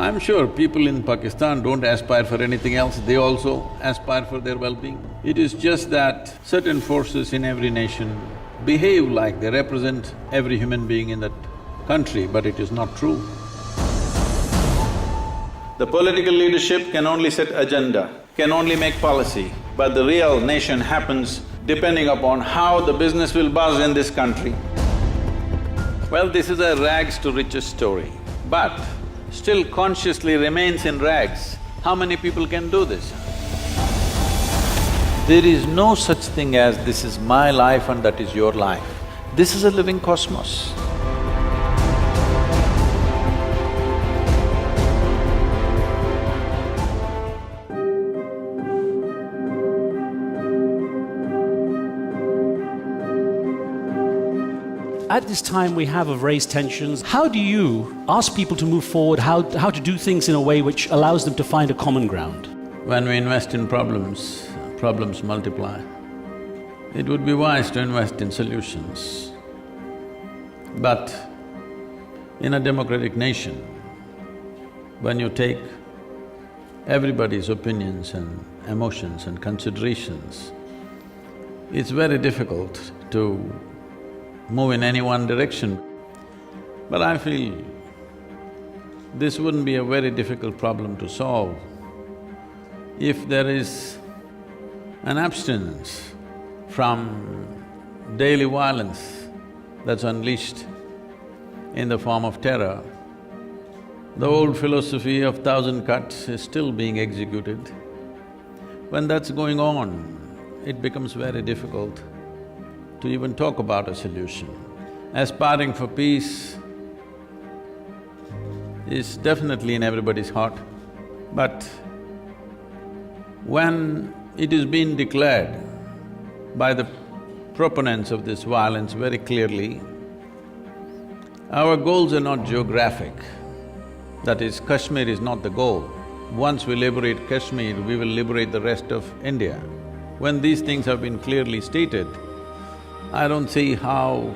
I'm sure people in Pakistan don't aspire for anything else, they also aspire for their well-being. It is just that certain forces in every nation behave like they represent every human being in that country, but it is not true. The political leadership can only set agenda, can only make policy, but the real nation happens depending upon how the business will buzz in this country. Well, this is a rags to riches story, but still consciously remains in rags. How many people can do this? There is no such thing as this is my life and that is your life. This is a living cosmos. At this time we have of raised tensions, how do you ask people to move forward, how to do things in a way which allows them to find a common ground? When we invest in problems, problems multiply. It would be wise to invest in solutions. But in a democratic nation, when you take everybody's opinions and emotions and considerations, it's very difficult to move in any one direction. But I feel this wouldn't be a very difficult problem to solve if there is an abstinence from daily violence that's unleashed in the form of terror. The old philosophy of 1,000 cuts is still being executed. When that's going on, it becomes very difficult to even talk about a solution. Aspiring for peace is definitely in everybody's heart, but when it is being declared by the proponents of this violence very clearly, our goals are not geographic. That is, Kashmir is not the goal. Once we liberate Kashmir, we will liberate the rest of India. When these things have been clearly stated, I don't see how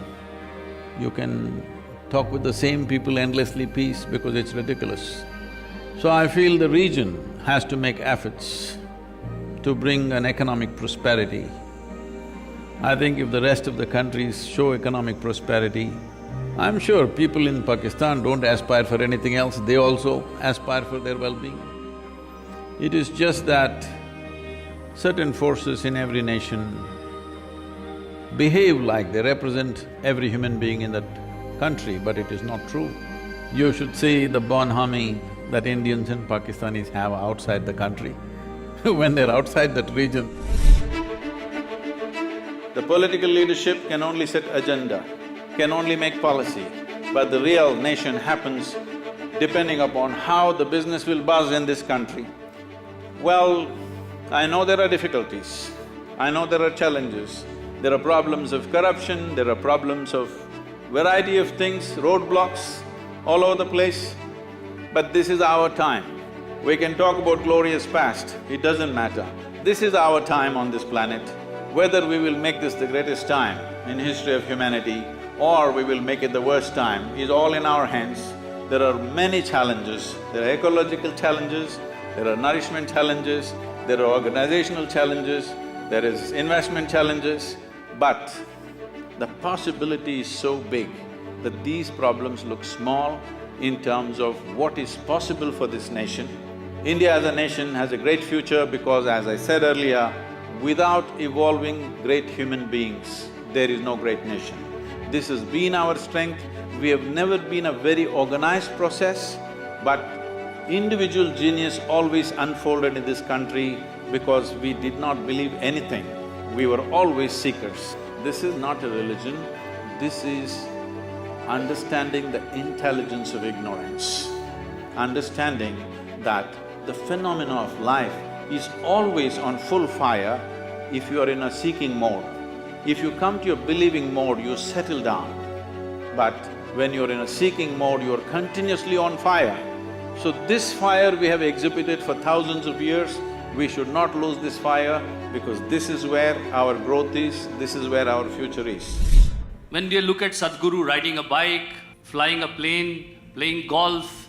you can talk with the same people endlessly peace because it's ridiculous. So I feel the region has to make efforts to bring an economic prosperity. I think if the rest of the countries show economic prosperity, I'm sure people in Pakistan don't aspire for anything else, they also aspire for their well-being. It is just that certain forces in every nation behave like they represent every human being in that country, but it is not true. You should see the bonhomie that Indians and Pakistanis have outside the country when they're outside that region. The political leadership can only set agenda, can only make policy, but the real nation happens depending upon how the business will buzz in this country. Well, I know there are difficulties, I know there are challenges, there are problems of corruption, there are problems of variety of things, roadblocks all over the place, but this is our time. We can talk about glorious past, it doesn't matter. This is our time on this planet. Whether we will make this the greatest time in history of humanity or we will make it the worst time is all in our hands. There are many challenges, there are ecological challenges, there are nourishment challenges, there are organizational challenges, there is investment challenges, but the possibility is so big that these problems look small in terms of what is possible for this nation. India as a nation has a great future because, as I said earlier, without evolving great human beings, there is no great nation. This has been our strength. We have never been a very organized process, but individual genius always unfolded in this country because we did not believe anything. We were always seekers. This is not a religion, this is understanding the intelligence of ignorance, understanding that the phenomena of life is always on full fire if you are in a seeking mode. If you come to your believing mode, you settle down. But when you're in a seeking mode, you're continuously on fire. So this fire we have exhibited for thousands of years, we should not lose this fire because this is where our growth is, this is where our future is. When we look at Sadhguru riding a bike, flying a plane, playing golf,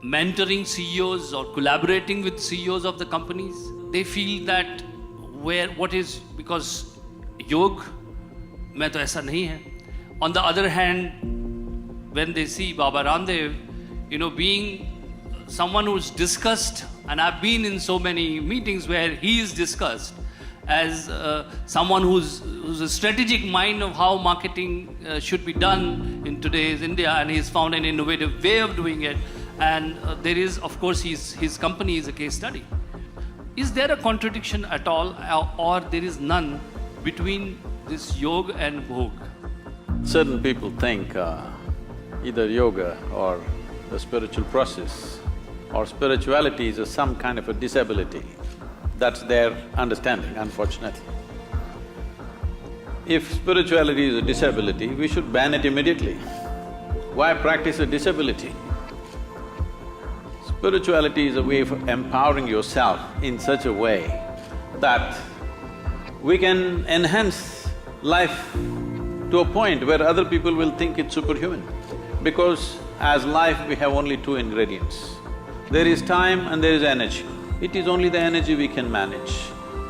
mentoring CEOs or collaborating with CEOs of the companies. They feel that because योग में तो ऐसा नहीं है. On the other hand, when they see Baba Ramdev, being someone who's discussed, and I've been in so many meetings where he is discussed as someone who's a strategic mind of how marketing should be done in today's India, and he's found an innovative way of doing it. And there is, of course, his company is a case study. Is there a contradiction at all, or there is none between this yoga and bhog? Certain people think either yoga or the spiritual process or spirituality is some kind of a disability. That's their understanding, unfortunately. If spirituality is a disability, we should ban it immediately. Why practice a disability? Spirituality is a way of empowering yourself in such a way that we can enhance life to a point where other people will think it's superhuman. Because as life, we have only two ingredients. There is time and there is energy. It is only the energy we can manage.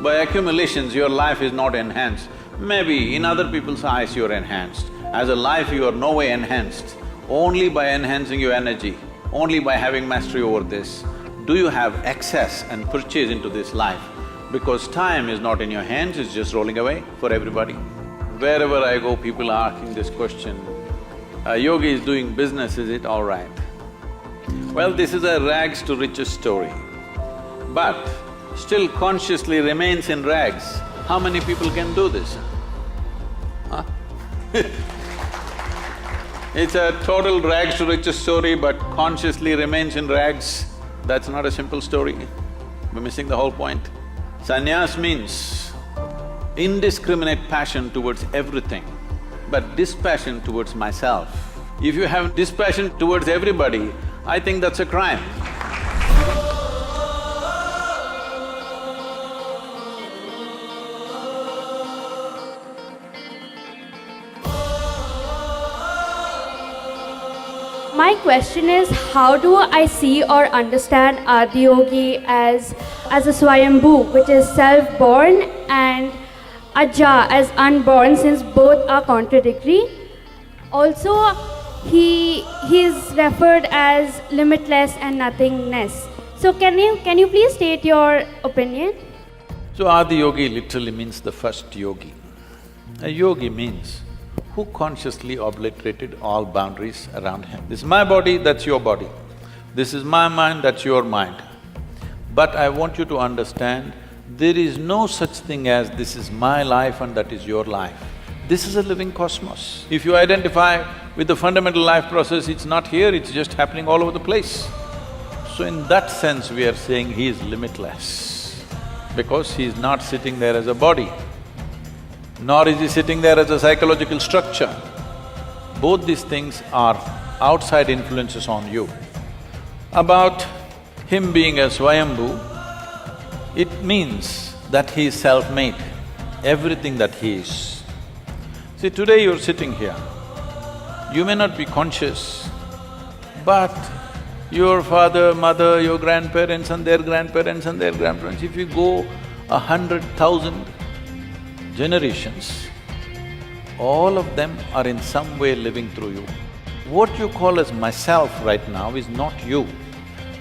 By accumulations, your life is not enhanced. Maybe in other people's eyes you're enhanced. As a life, you are no way enhanced. Only by enhancing your energy, only by having mastery over this, do you have access and purchase into this life. Because time is not in your hands, it's just rolling away for everybody. Wherever I go, people are asking this question, a yogi is doing business, is it all right? Well, this is a rags to riches story, but still consciously remains in rags. How many people can do this? Huh? It's a total rags to riches story, but consciously remains in rags. That's not a simple story. We're missing the whole point. Sannyas means indiscriminate passion towards everything, but dispassion towards myself. If you have dispassion towards everybody, I think that's a crime. My question is, how do I see or understand adiyogi as a Swayambhu, which is self-born, and aja as unborn, since both are contradictory? Also, he is referred as limitless and nothingness. So can you please state your opinion? So adiyogi literally means the first yogi. A yogi means who consciously obliterated all boundaries around him. This is my body, that's your body. This is my mind, that's your mind. But I want you to understand, there is no such thing as this is my life and that is your life. This is a living cosmos. If you identify with the fundamental life process, it's not here, it's just happening all over the place. So in that sense, we are saying he is limitless, because he is not sitting there as a body, nor is he sitting there as a psychological structure. Both these things are outside influences on you. About him being a Swayambhu, it means that he is self-made, everything that he is. See, today you're sitting here, you may not be conscious, but your father, mother, your grandparents and their grandparents and their grandparents, if you go 100,000 generations, all of them are in some way living through you. What you call as myself right now is not you.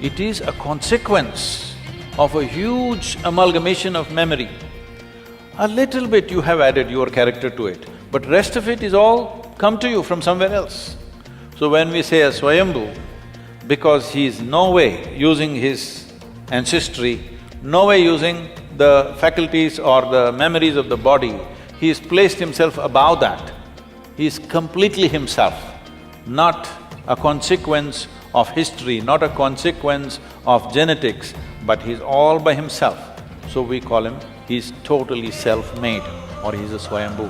It is a consequence of a huge amalgamation of memory. A little bit you have added your character to it, but rest of it is all come to you from somewhere else. So when we say a Swayambhu, because he is no way using his ancestry, no way using the faculties or the memories of the body, he has placed himself above that. He is completely himself, not a consequence of history, not a consequence of genetics, but he's all by himself. So we call him, he's totally self-made, or he's a Swayambhu.